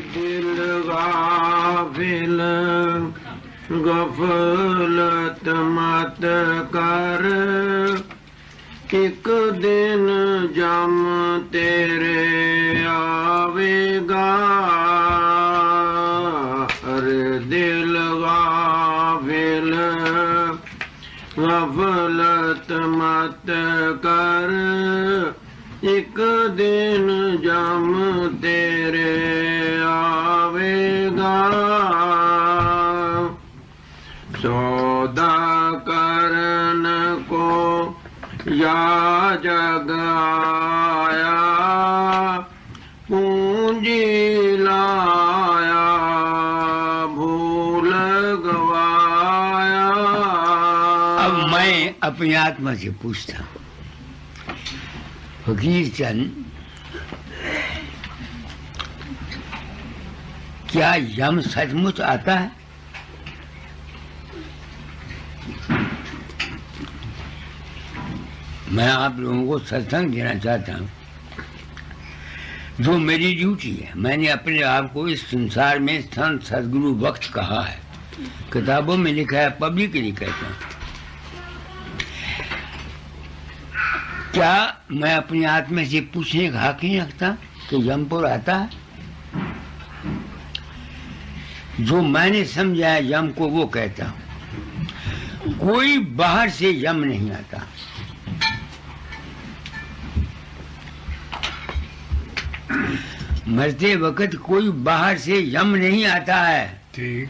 दिल गाफिल गफलत मत कर, एक दिन जम तेरे आवेगा। अरे दिल गाफिल गफलत मत कर, एक दिन जम तेरे आवेगा। सौदा करन को या जग आया, पूंजी लाया भूल गवाया। अब मैं अपनी आत्मा से पूछता हूँ, फकीर चंद, क्या यम सचमुच आता है? मैं आप लोगों को सत्संग देना चाहता हूँ, जो मेरी ड्यूटी है। मैंने अपने आप को इस संसार में संत सदगुरु वक्त कहा है, किताबों में लिखा है, पब्लिकली कहता हूँ। क्या मैं अपनी आत्मा से पूछने का हक नहीं रखता कि यमपुर आता है? जो मैंने समझा है यम को वो कहता हूं। कोई बाहर से यम नहीं आता। मरते वक्त कोई बाहर से यम नहीं आता है। ठीक।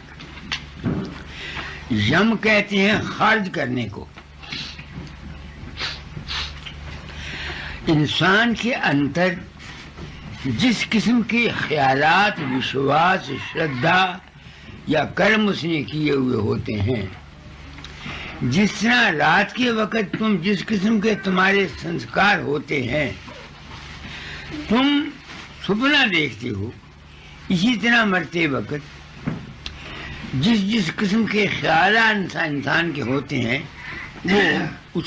यम कहते हैं खारिज करने को। इंसान के अंदर जिस किस्म के ख्यालात, विश्वास, श्रद्धा या कर्म उसने किए हुए होते हैं, जिस तरह रात के वक्त तुम जिस किस्म के तुम्हारे संस्कार होते हैं, तुम सपना देखते हो, इसी तरह मरते वक्त जिस जिस किस्म के ख्यालात इंसान के होते हैं, वो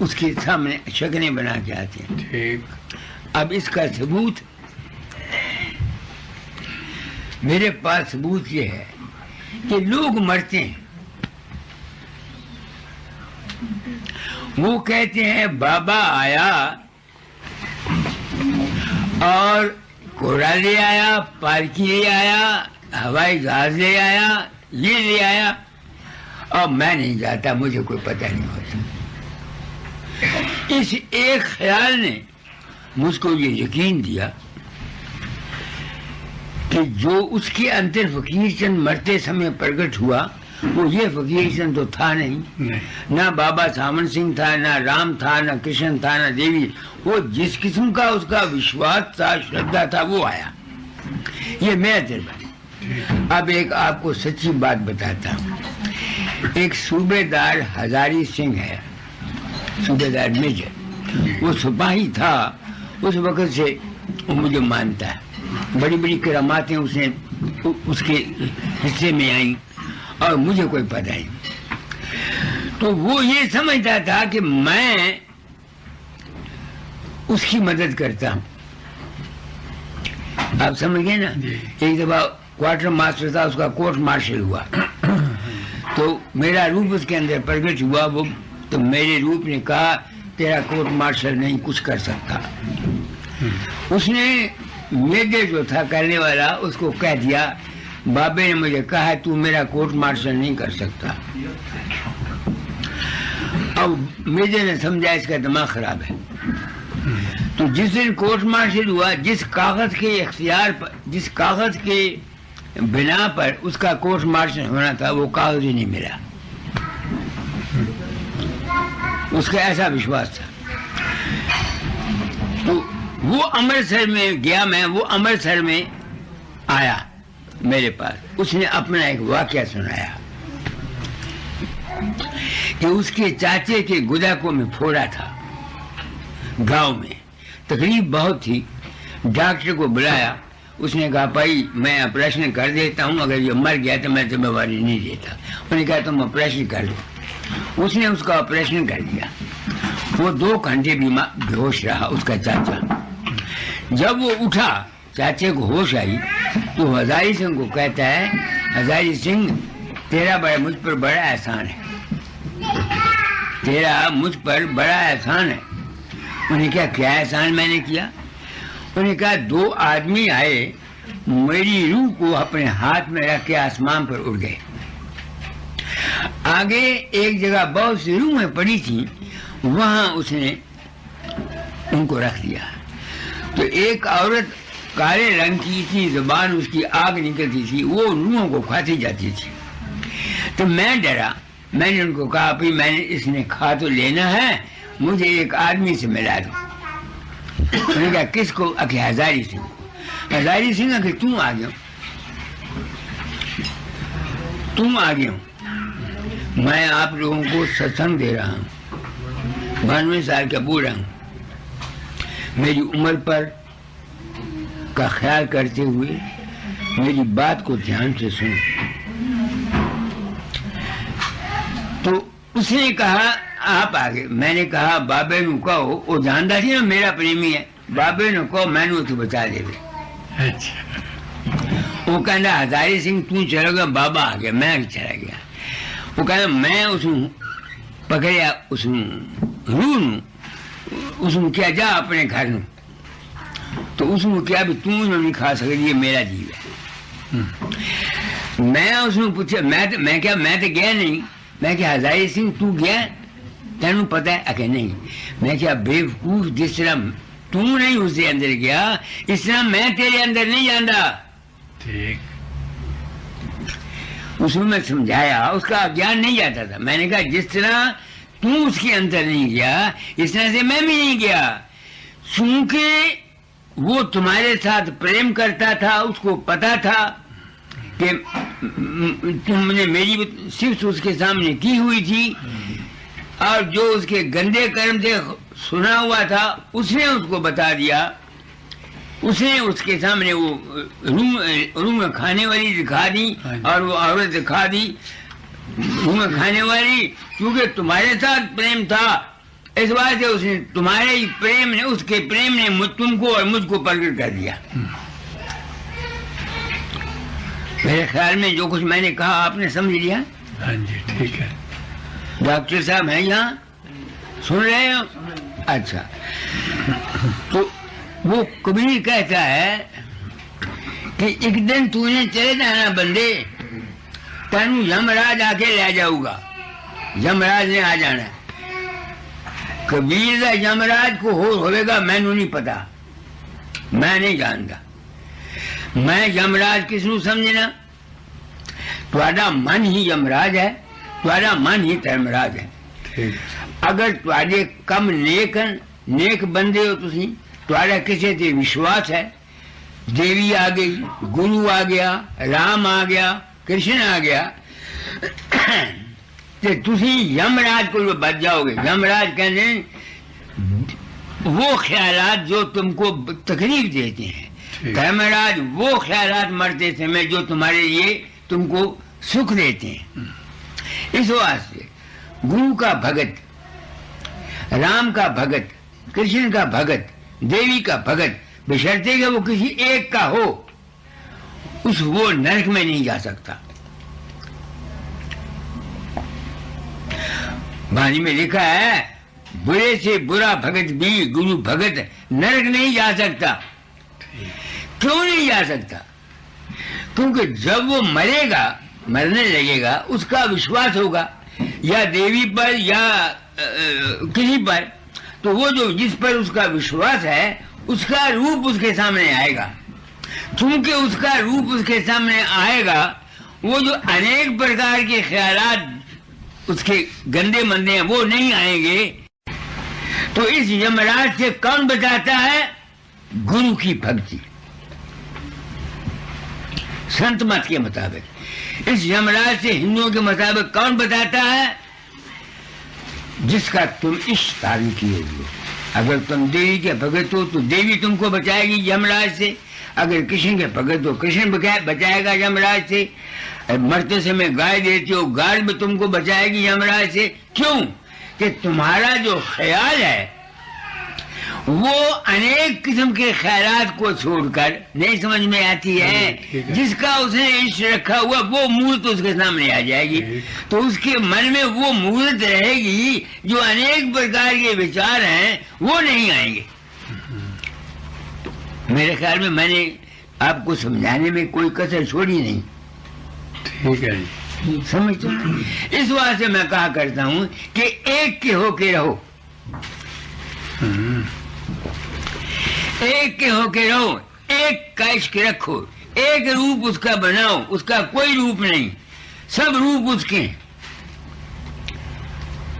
उसके सामने शक्लें बना के आते हैं। ठीक। अब इसका सबूत मेरे पास सबूत ये है कि लोग मरते हैं, वो कहते हैं बाबा आया और घोड़ा ले आया, पालकी ले आया, हवाई जहाज ले आया, ये ले आया, और मैं नहीं जाता, मुझे कोई पता नहीं होता। इस एक ख्याल ने मुझको ये यकीन दिया कि जो उसके अंदर फकीर चंद मरते समय प्रकट हुआ, वो ये फकीर चंद तो था नहीं। ना बाबा सामन सिंह था, ना राम था, ना कृष्ण था, ना देवी। वो जिस किस्म का उसका विश्वास था, श्रद्धा था, वो आया। ये मेरा तजुर्बा। अब एक आपको सच्ची बात बताता हूँ। एक सूबेदार हजारी सिंह है, सूबेदार मेजर, वो सिपाही था। उस वक्त से वो मुझे मानता है। बड़ी बड़ी करामातें उसने उसके हिस्से में आई और मुझे कोई पता नहीं। तो वो ये समझता था कि मैं उसकी मदद करता हूँ। आप समझ गए ना? एक दफा क्वार्टर मास्टर था, उसका कोर्ट मार्शल हुआ, तो मेरा रूप उसके अंदर प्रकट हुआ। वो तो मेरे रूप ने कहा, तेरा कोर्ट मार्शल नहीं कुछ कर सकता। उसने मेजर जो था करने वाला, उसको कह दिया, बाबे ने मुझे कहा है तू मेरा कोर्ट मार्शल नहीं कर सकता। अब मेजर ने समझा इसका दिमाग खराब है। तो जिस दिन कोर्ट मार्शल हुआ, जिस कागज के इख्तियार पर, जिस कागज के बिना पर उसका कोर्ट मार्शल होना था, वो कागज ही नहीं मिला। उसका ऐसा विश्वास था। तो वो अमृतसर में गया, मैं वो अमृतसर में आया मेरे पास। उसने अपना एक वाकया सुनाया कि उसके चाचे के गुदा में फोड़ा था गांव में, तकलीफ बहुत थी। डॉक्टर को बुलाया, उसने कहा भाई मैं ऑपरेशन कर देता हूँ, अगर ये मर गया तो मैं जिम्मेवारी नहीं देता। उन्होंने कहा तुम ऑपरेशन कर लो। उसने उसका ऑपरेशन कर दिया। वो 2 घंटे बेहोश रहा उसका चाचा। जब वो उठा चाचे को होश आई तो हजारी सिंह को कहता है, हजारी सिंह तेरा मुझ पर बड़ा एहसान है, तेरा मुझ पर बड़ा एहसान है। उन्हें क्या एहसान मैंने किया? उन्हें कहा 2 आदमी आए, मेरी रूह को अपने हाथ में रख के आसमान पर उड़ गए। आगे एक जगह बहुत सी रूहें पड़ी थी, वहां उसने उनको रख दिया। तो एक औरत काले रंग की थी, जुबान उसकी आग निकलती थी, वो रूहों को खाती जाती थी। तो मैं डरा, मैंने उनको कहा भाई मैंने इसने खा तो लेना है, मुझे एक आदमी से मिला दो। उन्होंने कहा किसको? अखि हजारी सिंह। हजारी सिंह अखि तुम आ गए, तुम आ गए, मैं आप लोगों को सत्संग दे रहा हूँ, 92 साल का बूढ़ा हूँ, मेरी उम्र पर का ख्याल करते हुए मेरी बात को ध्यान से सुनो। तो उसने कहा आप आगे। मैंने कहा बाबे नु कहो, वो जानता थी ना मेरा प्रेमी है, बाबे नु कहो मैनू तू बचा दे। अच्छा। वो कहना हजारी सिंह तू चला गया, बाबा आ गया, मैं चला गया। वो कहना मैं उसने पकड़िया, उसने रूह नू, उसने क्या जा अपने घर नू। तो उसने क्या भी तू नहीं खा सकती, ये मेरा जीव है। मैं उसने पूछा, मैं क्या मैं तो गया नहीं। मैं क्या हजारी सिंह तू गया, तेनू पता है? अके नहीं। मैं क्या बेवकूफ, जिस तरह तू नहीं उसके अंदर गया, इस तरह मैं तेरे अंदर नहीं जाता। ठीक। उसमें मैं समझाया, उसका ज्ञान नहीं जाता था। मैंने कहा जिस तरह तू उसके अंदर नहीं गया, इस तरह से मैं भी नहीं गया। चूंकि वो तुम्हारे साथ प्रेम करता था, उसको पता था कि तुमने मेरी सिर्फ उसके सामने की हुई थी, और जो उसके गंदे कर्म से सुना हुआ था उसने उसको बता दिया। उसने उसके सामने वो रूम खाने वाली दिखा दी, और वो औरत दिखा दी रूम खाने वाली, क्योंकि तुम्हारे साथ प्रेम था, इस बात से उसने तुम्हारे ही प्रेम ने, उसके प्रेम ने तुमको और मुझको प्रकट कर दिया। मेरे ख्याल में जो कुछ मैंने कहा आपने समझ लिया। हाँ जी ठीक है। डॉक्टर साहब हैं यहाँ, सुन रहे हो? अच्छा। तो वो कबीर कहता है कि एक दिन तूने चले जाना बंदे, तेनू यमराज आके ले जाऊगा, यमराज ने आ जाना। कबीर का यमराज को होगा मैनू नहीं पता, मैं नहीं जानता। मैं यमराज किसनू समझना? तुम्हारा मन ही यमराज है, तुम्हारा मन ही धर्मराज है। अगर तुम्हारे कम नेक बंदे हो, तुसी तुम्हारा किसी से विश्वास है, देवी आ गई, गुरु आ गया, राम आ गया, कृष्ण आ गया, तो तुसी यमराज को बच जाओगे। यमराज कहने वो ख्यालात जो तुमको तकलीफ देते हैं, धर्मराज वो ख्यालात मरते समय जो तुम्हारे लिए तुमको सुख देते हैं। इस वास्ते गुरु का भगत, राम का भगत, कृष्ण का भगत, देवी का भगत, बशर्ते कि वो किसी एक का हो, वो नरक में नहीं जा सकता। वाणी में लिखा है बुरे से बुरा भगत भी गुरु भगत नरक नहीं जा सकता। क्यों नहीं जा सकता? क्योंकि जब वो मरेगा, मरने लगेगा, उसका विश्वास होगा या देवी पर या किसी पर, तो वो जो जिस पर उसका विश्वास है उसका रूप उसके सामने आएगा। क्योंकि उसका रूप उसके सामने आएगा, वो जो अनेक प्रकार के ख्यालात उसके गंदे मंदे हैं वो नहीं आएंगे। तो इस यमराज से कौन बचाता है? गुरु की भक्ति। संत मत के मुताबिक इस यमराज से हिंदुओं के मुताबिक कौन बचाता है? जिसका तुम इष्ट धारण किए हुए। अगर तुम देवी के भगत हो तो देवी तुमको बचाएगी यमराज से, अगर कृष्ण के भगत हो कृष्ण बचाएगा यमराज से, मरते समय गाय देती हो गाय भी तुमको बचाएगी यमराज से। क्यों? कि तुम्हारा जो ख्याल है वो अनेक किस्म के ख्यालात को छोड़कर नहीं समझ में आती है, जिसका उसने इष्ट रखा हुआ वो मूर्त उसके सामने आ जाएगी, तो उसके मन में वो मूर्त रहेगी। जो अनेक प्रकार के विचार हैं वो नहीं आएंगे। मेरे ख्याल में मैंने आपको समझाने में कोई कसर छोड़ी नहीं। ठीक है, समझते हो? इस वास्ते मैं कहा करता हूं कि एक के होके रहो, एक के होके रहो, एक का इश्क रखो, एक रूप उसका बनाओ, उसका कोई रूप नहीं, सब रूप उसके हैं।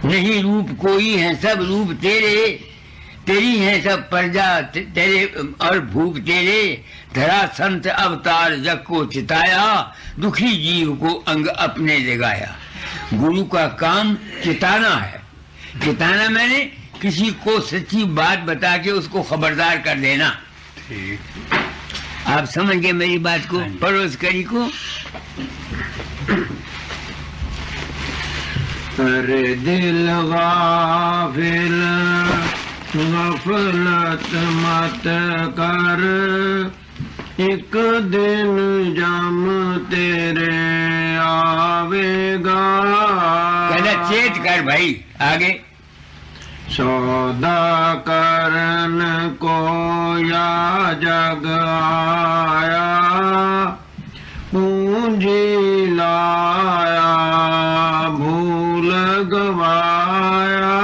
नहीं रूप कोई है, सब रूप तेरे, तेरी है सब प्रजा तेरे और भूप तेरे। धरा संत अवतार जग को चिताया, दुखी जीव को अंग अपने जगाया। गुरु का काम चिताना है। चिताना मैंने किसी को सच्ची बात बता के उसको खबरदार कर देना। ठीक, आप समझ गए मेरी बात को? पड़ोस करी को अरे दिल गाफिल गफलत मत कर, एक दिन जम तेरे आवेगा। कहना चेत कर भाई। आगे सौदा करन को या जग आया, पूंजी लाया भूल गवाया।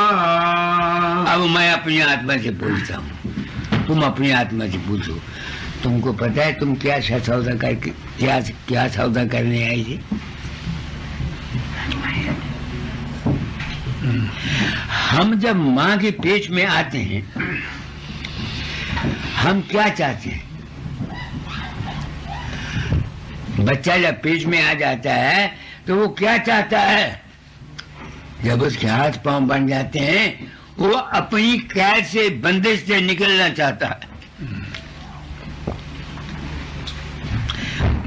अब मैं अपनी आत्मा से पूछता हूँ, तुम अपनी आत्मा से पूछो, तुमको पता है तुम क्या सौदा करके क्या सौदा करने आई थी? हम जब माँ के पेट में आते हैं हम क्या चाहते हैं? बच्चा जब पेट में आ जाता है तो वो क्या चाहता है? जब उसके हाथ पांव बन जाते हैं वो अपनी कैद से, बंदिश से निकलना चाहता है।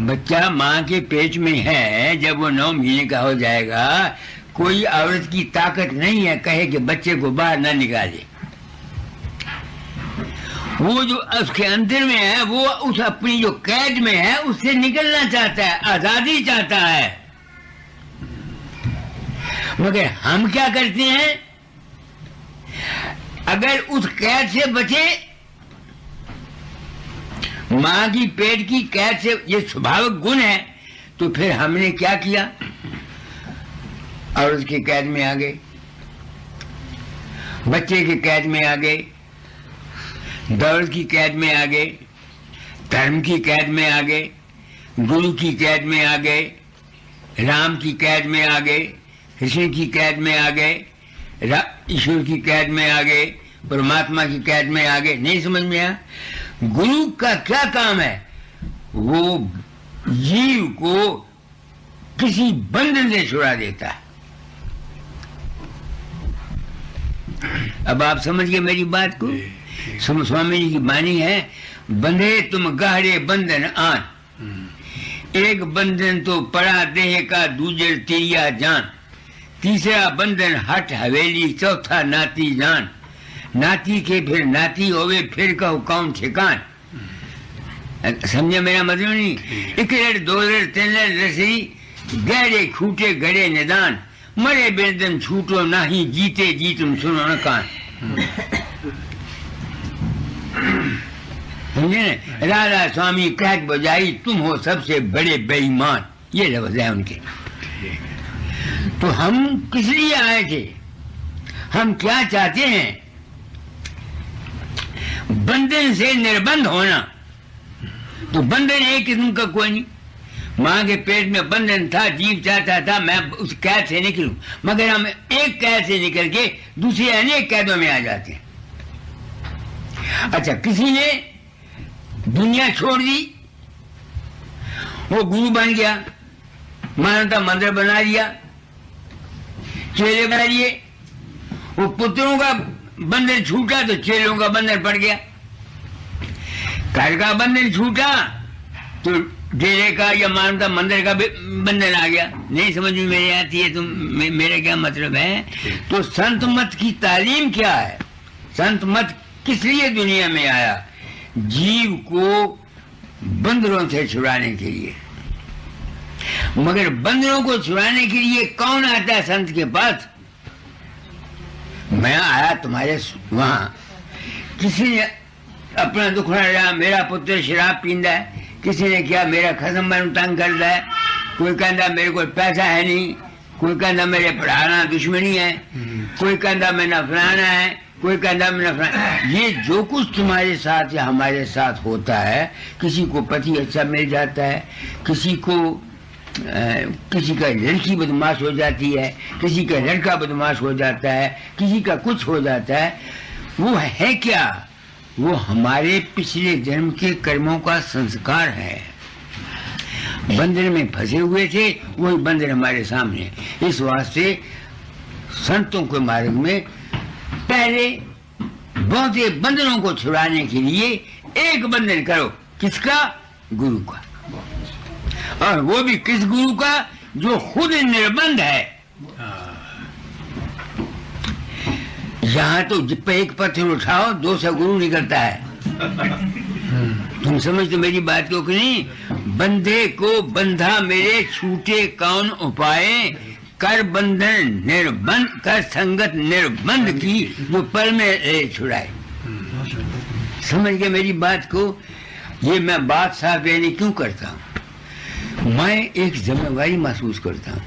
बच्चा माँ के पेट में है, जब वो 9 महीने का हो जाएगा, कोई औरत की ताकत नहीं है कहे कि बच्चे को बाहर ना निकाले। वो जो उसके अंदर में है वो उस अपनी जो कैद में है उससे निकलना चाहता है, आजादी चाहता है। मगर हम क्या करते हैं? अगर उस कैद से बचे, माँ की पेट की कैद से, ये स्वाभाविक गुण है, तो फिर हमने क्या किया? और उसकी कैद में आ गए, बच्चे की कैद में आ गए, दौलत की कैद में आ गए, धर्म की कैद में आ गए, गुरु की कैद में आ गए, राम की कैद में आ गए, कृष्ण की कैद में आ गए, ईश्वर की कैद में आ गए, परमात्मा की कैद में आ गए। नहीं समझ में आया? गुरु का क्या काम है? वो जीव को किसी बंधन से छुड़ा देता है। अब आप समझ गए मेरी बात को? स्वामी जी की वाणी है, बंधे तुम गहरे बंधन आन, एक बंधन तो पड़ा देह का, दूजे तिरिया जान, तीसरा बंधन हट हवेली, चौथा नाती जान, नाती के फिर नाती होवे, फिर कहो कौन ठिकान। समझे मेरा मतलब नहीं? एक लड़, दो लड़, तीन लड़ रसरी, गहरे खूटे गड़े निदान, मरे बेदम छूटो नाही, जीते जी तुम सुनो न कान। समझे न? राधा स्वामी कहत बजाई, तुम हो सबसे बड़े बेईमान। ये लफ्ज है उनके। तो हम किस लिए आए थे? हम क्या चाहते हैं? बंधन से निर्बंध होना। तो बंधन एक किस्म का कोई नहीं। माँ के पेट में बंधन था, जीव चाहता था मैं उस कैद से निकलूं, मगर हम एक कैद से निकल के दूसरे अनेक कैदों में आ जाते हैं। अच्छा, किसी ने दुनिया छोड़ दी, वो गुरु बन गया, मानवता मंदिर बना दिया, चेले बना लिए, वो पुत्रों का बंधन छूटा तो चेलों का बंधन पड़ गया, घर का बंधन छूटा तो डेरे का या मानवता मंदिर का बंधन आ गया। नहीं समझ में मेरी आती है? तुम मेरा क्या मतलब है? तो संत मत की तालीम क्या है? संत मत किस लिए दुनिया में आया? जीव को बंदरों से छुड़ाने के लिए। मगर बंदरों को छुड़ाने के लिए कौन आता है संत के पास? मैं आया तुम्हारे वहां, किसी ने अपना दुख रहा, मेरा पुत्र शराब पींदा है, किसी ने क्या मेरा खसम मैनू तंग करता है, कोई कहता मेरे को पैसा है नहीं, कोई कहता मेरे पढ़ाना दुश्मनी है, कोई कहता मेरा फलाना है, कोई कहता मेरा फलाना। ये जो कुछ तुम्हारे साथ या हमारे साथ होता है, किसी को पति अच्छा मिल जाता है, किसी का लड़की बदमाश हो जाती है, किसी का लड़का बदमाश हो जाता है, किसी का कुछ हो जाता है, वो है क्या? वो हमारे पिछले जन्म के कर्मों का संस्कार है। बंदर में फंसे हुए थे, वही बंदर हमारे सामने। इस वास्ते संतों के मार्ग में पहले बहुते बंधनों को छुड़ाने के लिए एक बंधन करो। किसका? गुरु का। और वो भी किस गुरु का? जो खुद निर्बंध है। यहाँ तो जिप पे एक पत्थर उठाओ 200 गुरु निकलता है। तुम समझते मेरी बात को कि नहीं? बंधे को बंधा मेरे छूटे कौन उपाय, कर बंधन निर्बंध कर संगत निर्बंध की जो पल में छुड़ाए। समझ गए मेरी बात को? ये मैं बात साफ यानी क्यों करता हूँ? मैं एक जिम्मेवारी महसूस करता हूँ।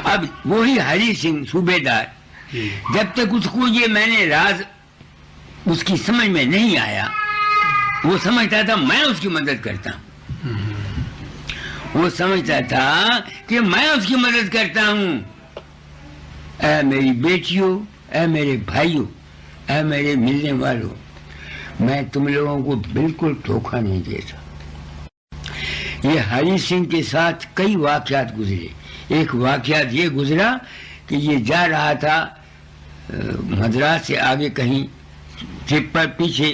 अब वही हरि सिंह सूबेदार, जब तक उसको ये मैंने राज उसकी समझ में नहीं आया, वो समझता था मैं उसकी मदद करता हूँ। वो समझता था कि मैं उसकी मदद करता हूँ। ऐ मेरी बेटियों, ऐ मेरे भाइयों, ऐ मेरे मिलने वालों, मैं तुम लोगों को बिल्कुल धोखा नहीं देता। ये हरि सिंह के साथ कई वाकयात गुजरे। एक वाकयात ये गुजरा कि ये जा रहा था मद्रास से आगे कहीं ट्रिप पर, पीछे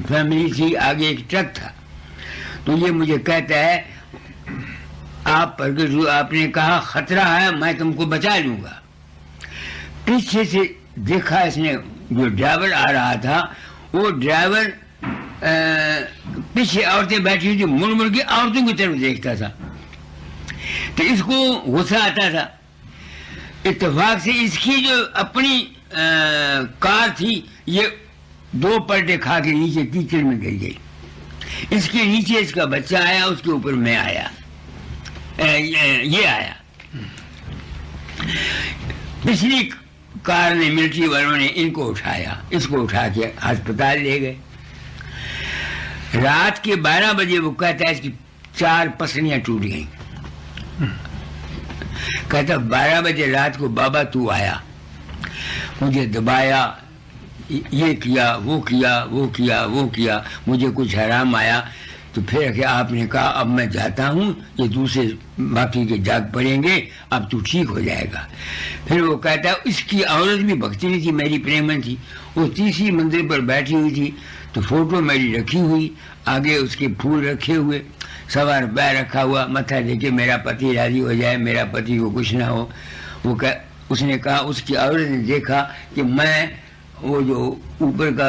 फैमिली थी, आगे एक ट्रक था। तो ये मुझे कहता है आप प्रगट, आपने कहा खतरा है, मैं तुमको बचा लूंगा। पीछे से देखा इसने, जो ड्राइवर आ रहा था, वो ड्राइवर पीछे औरतें बैठी हुई थी, मुड़ मुड़ के औरतों की तरफ देखता था। तो इसको गुस्सा आता था। इत्तेफाक से इसकी जो अपनी कार थी, ये 2 पलटे खा के नीचे कीचड़ में गिर गई। इसके नीचे इसका बच्चा आया, उसके ऊपर मैं आया, ये आया। पिछली कार ने, मिलिट्री वालों ने इनको उठाया, इसको उठा के अस्पताल ले गए। रात के 12 बजे वो कहता है इसकी 4 पसलियां टूट गई। कहता 12 बजे रात को बाबा तू आया, मुझे दबाया, ये किया, वो किया, वो किया, वो किया, मुझे कुछ हराम आया। तो फिर क्या आपने कहा अब मैं जाता हूँ, ये दूसरे बाकी के जाग पड़ेंगे, अब तू ठीक हो जाएगा। फिर वो कहता है इसकी औरत भी भक्ति नहीं थी, मेरी प्रेमन थी, वो तीसरी मंदिर पर बैठी हुई थी। तो फोटो मेरी रखी हुई, आगे उसके फूल रखे हुए, सवा रुपया रखा हुआ, मत्था देके मेरा पति राजी हो जाए, मेरा पति को कुछ ना हो। उसने कहा, उसकी औरत ने देखा कि मैं वो जो ऊपर का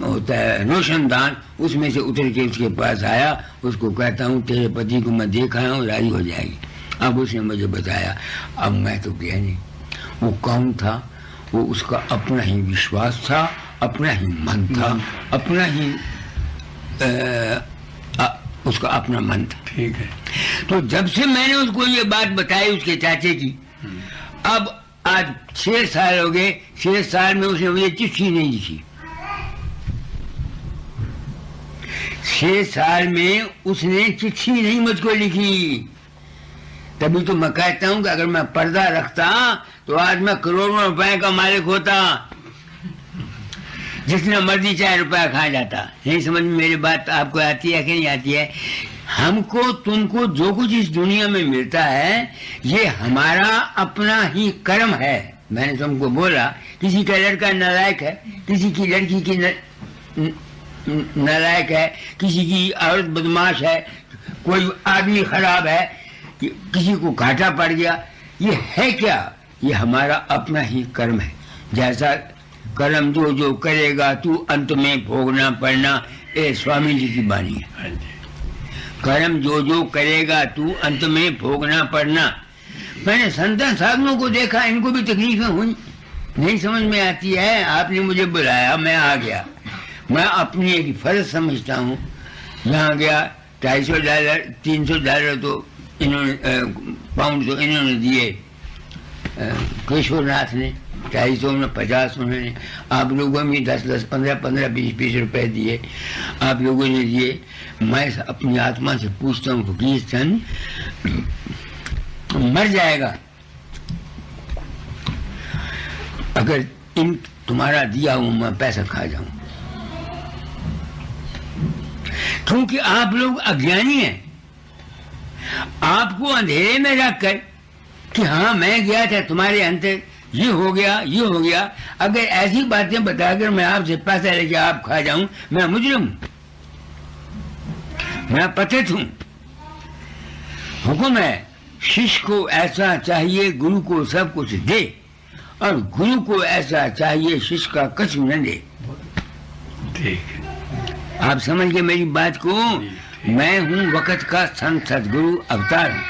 होता है रोशनदान, उसमें से उतर के उसके पास आया, उसको कहता हूँ तेरे पति को मैं देख आया हूँ, राजी हो जाएगी। अब उसने मुझे बताया, अब मैं तो गया नहीं। वो कौन था? वो उसका अपना ही विश्वास था, अपना ही मन था, अपना ही उसका अपना मन था। ठीक है। तो जब से मैंने उसको ये बात बताई उसके चाचे की, अब आज 6 साल हो गए, 6 साल में उसने मुझे चिट्ठी नहीं लिखी। 6 साल में उसने चिट्ठी नहीं मुझको लिखी। तभी तो मैं कहता हूं कि अगर मैं पर्दा रखता तो आज मैं करोड़ों रुपए का मालिक होता, जितना मर्जी चाहे रुपया खा जाता। नहीं समझ में मेरी बात आपको आती है कि नहीं आती है? हमको तुमको जो कुछ इस दुनिया में मिलता है, ये हमारा अपना ही कर्म है। मैंने तुमको बोला किसी का लड़का नालायक है, किसी की लड़की की नालायक है, किसी की औरत बदमाश है, कोई आदमी खराब है, किसी को घाटा पड़ गया। ये है क्या? ये हमारा अपना ही कर्म है। जैसा कर्म जो जो करेगा तू अंत में भोगना पड़ना, ये स्वामी जी की वाणी है। हाँ जी। कर्म जो जो करेगा तू अंत में भोगना पड़ना। मैंने संतन साधुओं को देखा, इनको भी तकलीफें हुई, नहीं समझ में आती है। आपने मुझे बुलाया, मैं आ गया। मैं अपनी एक फर्ज समझता हूँ। यहाँ गया, $250 $300 तो इन्होंने पाउंड तो इन्होंने दिए, केशवनाथ ने 250 में 50 उन्होंने, आप लोगों में 10 15 20 रुपए दिए, आप लोगों ने दिए। मैं अपनी आत्मा से पूछता हूँ, फकीर चंद मर जाएगा अगर इन तुम्हारा दिया हूं मैं पैसा खा जाऊं, क्योंकि आप लोग अज्ञानी हैं। आपको अंधेरे में रखकर कि हाँ मैं गया था तुम्हारे अंतर, ये हो गया ये हो गया, अगर ऐसी बातें बताकर मैं आपसे पैसा लेके आप खा जाऊं, मैं मुजरिम हूं, मैं पतित हूं। हुक्म है शिष्य को ऐसा चाहिए गुरु को सब कुछ दे, और गुरु को ऐसा चाहिए शिष्य का कुछ न दे। ठीक, आप समझ गए मेरी बात को? मैं हूँ वक़्त का संत सदगुरु अवतार हूँ,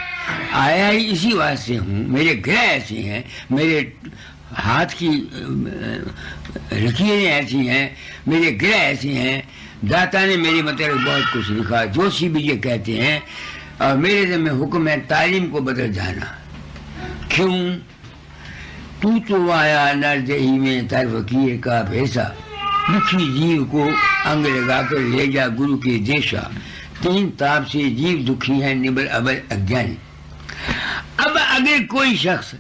आया ही इसी वास्ते हूँ। मेरे ग्रह ऐसे हैं, मेरे हाथ की लकीरें ऐसी हैं, मेरे ग्रह ऐसे हैं। दाता ने मेरे मतलब बहुत कुछ लिखा, जोशी भी ये कहते हैं, और मेरे दिल में हुक्म है तालीम को बदल जाना। क्यों? तू तो आया नरदेही में तरवकीर का भेसा, दुखी जीव को अंग लगाकर ले जा गुरु के देशा। 3 ताप से जीव दुखी है निबल अबल अज्ञानी। अब अगर कोई शख्स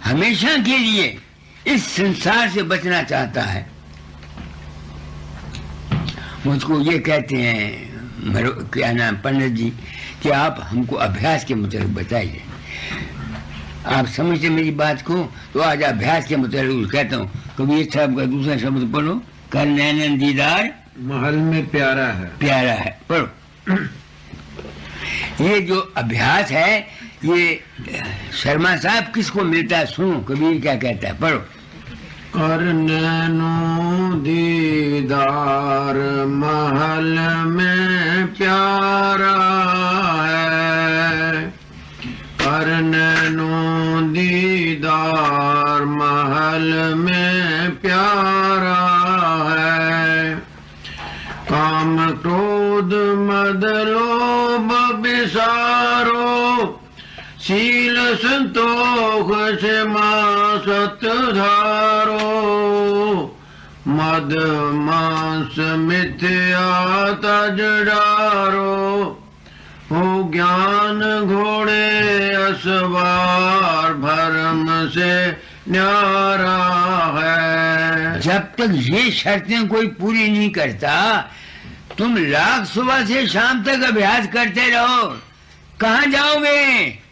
हमेशा के लिए इस संसार से बचना चाहता है, मुझको ये कहते हैं क्या नाम पंडित जी कि आप हमको अभ्यास के मुताबिक बताइए। आप समझते मेरी बात को? तो आज अभ्यास के मुताबिक कहता हूँ। कबीर साहब का दूसरा शब्द पढ़ो, कर नैनन दीदार महल में प्यारा है, प्यारा है। पढ़ो। ये जो अभ्यास है ये शर्मा साहब किसको मिलता है? सुनो कबीर क्या कहता है, पढ़ो। कर नैनो दीदार महल में प्यारा है, कर नैनो दीदार महल में प्यारा है। काम क्रोध मद लोभ विसारो, शील संतोष क्षमा सत धारो। मद मांस मिथ्या तज डारो, हो ज्ञान घोड़े असवार भरम से न्यारा है। जब तक ये शर्तें कोई पूरी नहीं करता, तुम लाख सुबह से शाम तक अभ्यास करते रहो, कहाँ जाओगे?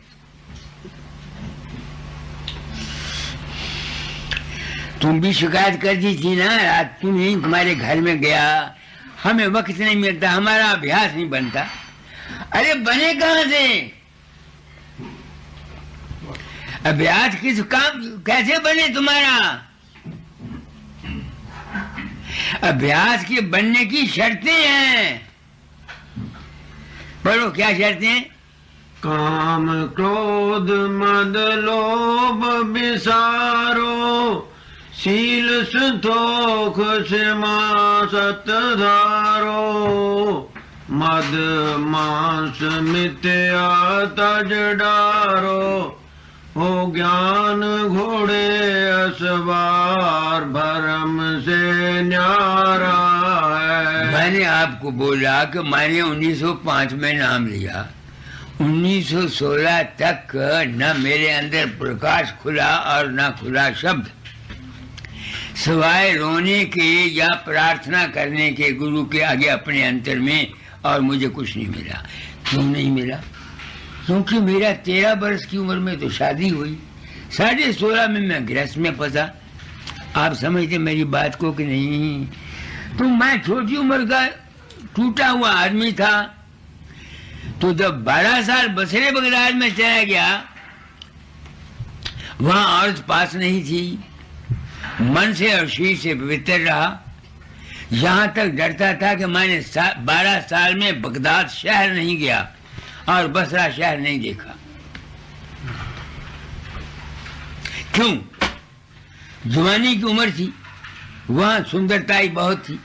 तुम भी शिकायत कर दी थी ना, आज तुम ही तुम्हारे घर में गया, हमें वक्त नहीं मिलता, हमारा अभ्यास नहीं बनता। अरे बने कहाँ से? अभ्यास किस काम कैसे बने तुम्हारा? अभ्यास के बनने की शर्तें हैं, पढ़ो क्या शर्तें? काम क्रोध मद लोभ विसारो, शील संतोष क्षमा सत धारो। मद मांस मिथ्या तज डारो, हो ज्ञान घोड़े असवार भरम से न्यारा है। मैंने आपको बोला कि मैंने 1905 में नाम लिया, 1916 तक न मेरे अंदर प्रकाश खुला और न खुला शब्द, सिवाय रोने के या प्रार्थना करने के गुरु के आगे अपने अंतर में, और मुझे कुछ नहीं मिला। क्यों नहीं मिला? क्योंकि मेरा 13 वर्ष की उम्र में तो शादी हुई, 16.5 में मैं गृहस्थ में फंसा। आप समझते मेरी बात को कि नहीं? तो मैं छोटी उम्र का टूटा हुआ आदमी था। तो जब 12 साल बसरे बगदाद में चला गया, वहां औरत पास नहीं थी, मन से और शरीर से पवित्र रहा। यहाँ तक डरता था कि मैंने 12 साल में बगदाद शहर नहीं गया और बसरा शहर नहीं देखा। क्यों? जवानी की उम्र थी, वहां सुंदरता ही बहुत थी।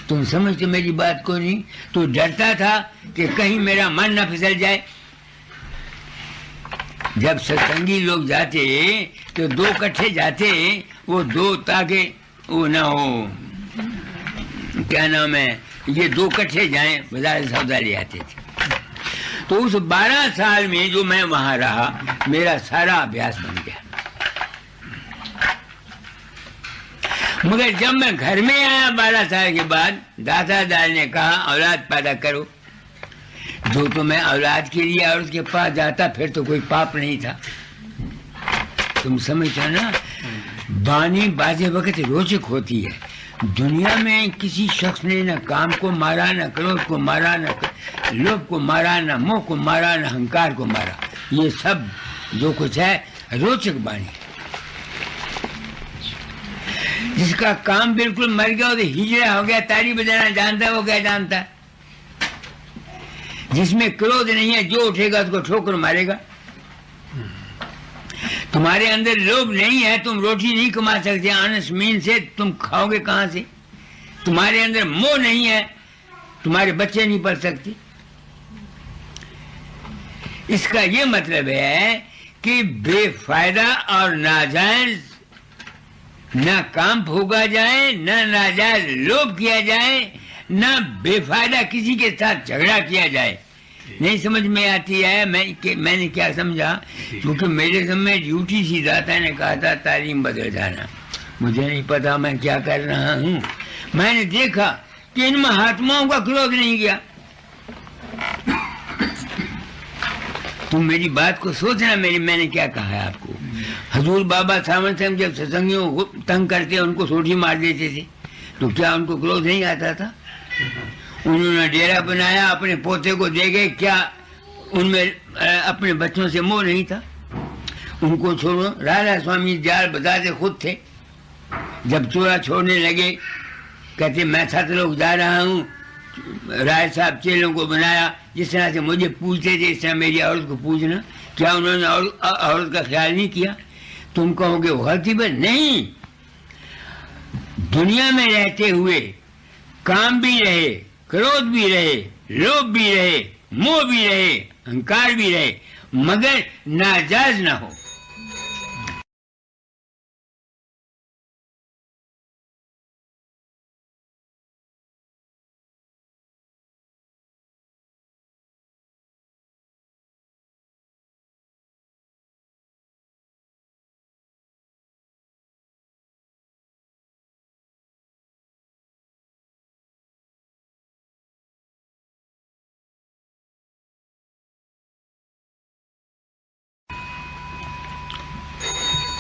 तुम समझते मेरी बात को नहीं? तो डरता था कि कहीं मेरा मन न फिसल जाए। जब सत्संगी लोग जाते तो 2 इकट्ठे जाते, वो 2 ताकि वो ना हो, क्या नाम है, ये 2 इकट्ठे जाएं, बाजार से सौदा ले आते थे। तो उस 12 साल में जो मैं वहां रहा, मेरा सारा अभ्यास बन गया। मगर जब मैं घर में आया 12 साल के बाद, दादा दाल ने कहा औलाद पैदा करो। जो तो मैं औलाद के लिए और उसके पास जाता फिर तो कोई पाप नहीं था। तुम समझते ना, बानी बाजे वक्त रोचक होती है। दुनिया में किसी शख्स ने न काम को मारा, न क्रोध को मारा, न लोभ को मारा, न मोह को मारा, न अहंकार को मारा। ये सब जो कुछ है रोचक बानी। जिसका काम बिल्कुल मर गया, तो हिजड़ा हो गया, ताली बजाना जानता है, वो क्या जानता है? जिसमें क्रोध नहीं है, जो उठेगा उसको ठोकर मारेगा। तुम्हारे अंदर लोभ नहीं है, तुम रोटी नहीं कमा सकते, आनस मीन से तुम खाओगे कहां से? तुम्हारे अंदर मोह नहीं है, तुम्हारे बच्चे नहीं पढ़ सकते। इसका ये मतलब है कि बेफायदा और नाजायज न काम भोगा जाए, न नाजायज लोभ किया जाए, न बेफायदा किसी के साथ झगड़ा किया जाए। नहीं समझ में आती है मैंने क्या समझा? क्योंकि मेरे समय ड्यूटी सी दाता ने कहा था तालीम बदल जाना। मुझे नहीं पता मैं क्या कर रहा हूँ। मैंने देखा कि इन महात्माओं का क्रोध नहीं गया। तुम मेरी बात को सोचना, मैंने क्या कहा है आपको। हजूर बाबा सावन सिंह जब सत्संगियों को तंग करते उनको सोटी मार देते थे, तो क्या उनको क्रोध नहीं आता था? उन्होंने डेरा बनाया, अपने पोते को दे गए, क्या उनमें अपने बच्चों से मोह नहीं था? उनको छोड़ो। राधा स्वामी जाल बताते खुद थे। जब चोरा छोड़ने लगे, कहते मैं 7 लोग जा रहा हूँ। राय साहब चेलों को बनाया, जिस तरह से मुझे पूछते थे इस तरह मेरी औरत को पूछना। क्या उन्होंने औरत का ख्याल नहीं किया? तुम कहोगे वो गलती पर नहीं। दुनिया में रहते हुए काम भी रहे, क्रोध भी रहे, लोभ भी रहे, मोह भी रहे, अहंकार भी रहे, मगर नाजायज ना हो।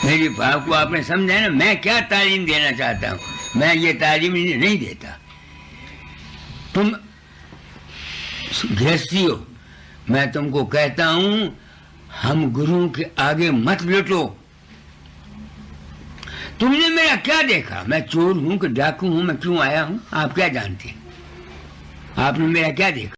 मेरी बात को आपने समझा ना, मैं क्या तालीम देना चाहता हूँ। मैं ये तालीम नहीं देता। तुम गृहस्थी हो, मैं तुमको कहता हूँ हम गुरुओं के आगे मत लुटो। तुमने मेरा क्या देखा? मैं चोर हूँ कि डाकू हूँ? मैं क्यों आया हूँ? आप क्या जानते हैं? आपने मेरा क्या देखा?